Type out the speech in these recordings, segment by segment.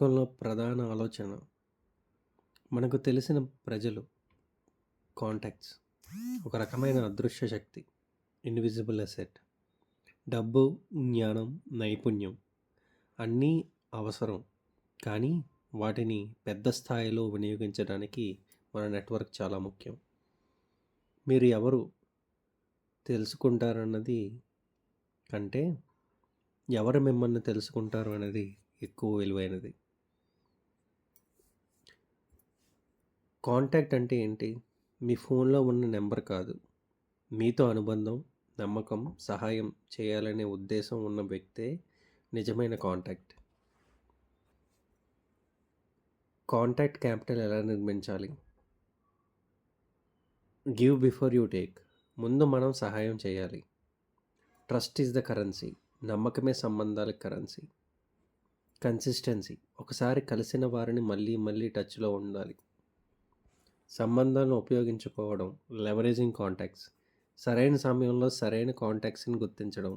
పుస్తకంలో ప్రధాన ఆలోచన మనకు తెలిసిన ప్రజలు కాంటాక్ట్స్ ఒక రకమైన అదృశ్య శక్తి, ఇన్విజిబుల్ అసెట్. డబ్బు, జ్ఞానం, నైపుణ్యం అన్నీ అవసరం, కానీ వాటిని పెద్ద స్థాయిలో వినియోగించడానికి మన నెట్వర్క్ చాలా ముఖ్యం. మీరు ఎవరు తెలుసుకుంటారన్నది కంటే ఎవరు మిమ్మల్ని తెలుసుకుంటారు అనేది ఎక్కువ విలువైనది. కాంటాక్ట్ అంటే ఏంటి? మీ ఫోన్లో ఉన్న నెంబర్ కాదు, మీతో అనుబంధం, నమ్మకం, సహాయం చేయాలనే ఉద్దేశం ఉన్న వ్యక్తే నిజమైన కాంటాక్ట్. కాంటాక్ట్ క్యాపిటల్ ఎలా నిర్మించాలి? Give before you take. ముందు మనం సహాయం చేయాలి. Trust is the currency. నమ్మకమే సంబంధాలకు కరెన్సీ. కన్సిస్టెన్సీ. ఒకసారి కలిసిన వారిని మళ్ళీ మళ్ళీ టచ్లో ఉండాలి. సంబంధాలను ఉపయోగించుకోవడం, లెవరేజింగ్ కాంటాక్ట్స్. సరైన సమయంలో సరైన కాంటాక్ట్స్ని గుర్తించడం.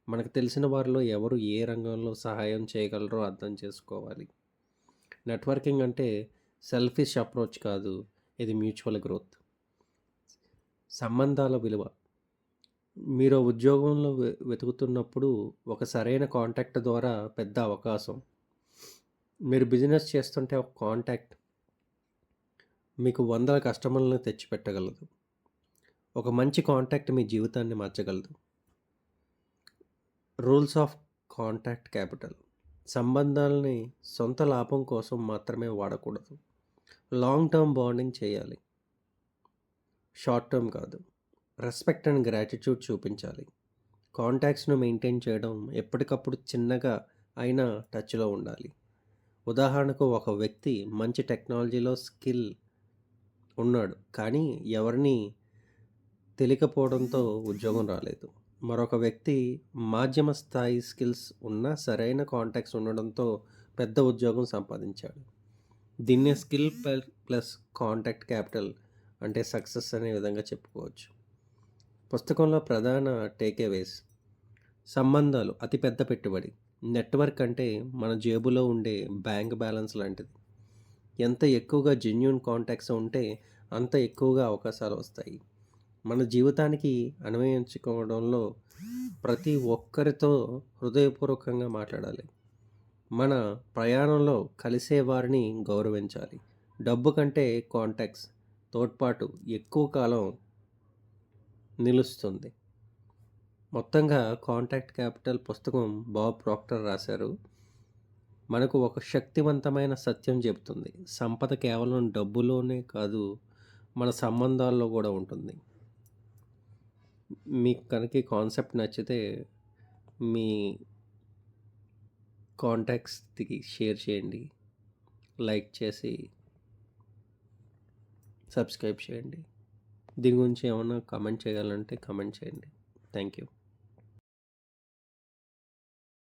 మనకు తెలిసిన వారిలో ఎవరు ఏ రంగంలో సహాయం చేయగలరో అర్థం చేసుకోవాలి. నెట్వర్కింగ్ అంటే సెల్ఫిష్ అప్రోచ్ కాదు, ఇది మ్యూచువల్ గ్రోత్. సంబంధాల విలువ. మీరు ఉద్యోగంలో వెతుకుతున్నప్పుడు ఒక సరైన కాంటాక్ట్ ద్వారా పెద్ద అవకాశం. మీరు బిజినెస్ చేస్తుంటే ఒక కాంటాక్ట్ మీకు వందల కస్టమర్లను తెచ్చిపెట్టగలదు. ఒక మంచి కాంటాక్ట్ మీ జీవితాన్ని మార్చగలదు. Rules of contact capital. సంబంధాలని సొంత లాభం కోసం మాత్రమే వాడకూడదు. లాంగ్ టర్మ్ బాండింగ్ చేయాలి, షార్ట్ టర్మ్ కాదు. రెస్పెక్ట్ అండ్ గ్రాటిట్యూడ్ చూపించాలి. కాంటాక్ట్స్ను మెయింటైన్ చేయడం, ఎప్పటికప్పుడు చిన్నగా అయినా టచ్లో ఉండాలి. ఉదాహరణకు, ఒక వ్యక్తి మంచి టెక్నాలజీలో స్కిల్ ఉన్నాడు, కానీ ఎవరిని తెలియకపోవడంతో ఉద్యోగం రాలేదు. మరొక వ్యక్తి మాధ్యమ స్థాయి స్కిల్స్ ఉన్న సరైన కాంటాక్ట్స్ ఉండడంతో పెద్ద ఉద్యోగం సంపాదించాడు. దీన్నే స్కిల్ ప్లస్ కాంటాక్ట్ క్యాపిటల్ అంటే సక్సెస్ అనే విధంగా చెప్పుకోవచ్చు. పుస్తకంలో ప్రధాన టేక్అవేస్. సంబంధాలు అతిపెద్ద పెట్టుబడి. నెట్వర్క్ అంటే మన జేబులో ఉండే బ్యాంక్ బ్యాలెన్స్ లాంటిది. ఎంత ఎక్కువగా జెన్యూన్ కాంటాక్ట్స్ ఉంటే అంత ఎక్కువగా అవకాశాలు వస్తాయి. మన జీవితానికి అన్వయించుకోవడంలో ప్రతి ఒక్కరితో హృదయపూర్వకంగా మాట్లాడాలి. మన ప్రయాణంలో కలిసే వారిని గౌరవించాలి. డబ్బు కంటే కాంటాక్ట్స్ తోడ్పాటు ఎక్కువ కాలం నిలుస్తుంది. మొత్తంగా కాంటాక్ట్ క్యాపిటల్ పుస్తకం బాబ్ ప్రాక్టర్ రాశారు. మనకు ఒక శక్తివంతమైన సత్యం చెబుతుంది. సంపద కేవలం డబ్బులోనే కాదు, మన సంబంధాల్లో కూడా ఉంటుంది. మీకు కనుక ఈ కాన్సెప్ట్ నచ్చితే మీ కాంటాక్ట్స్కి షేర్ చేయండి, లైక్ చేసి సబ్స్క్రైబ్ చేయండి. దీని గురించి ఏమైనా కామెంట్ చేయాలంటే కామెంట్ చేయండి. Thank you.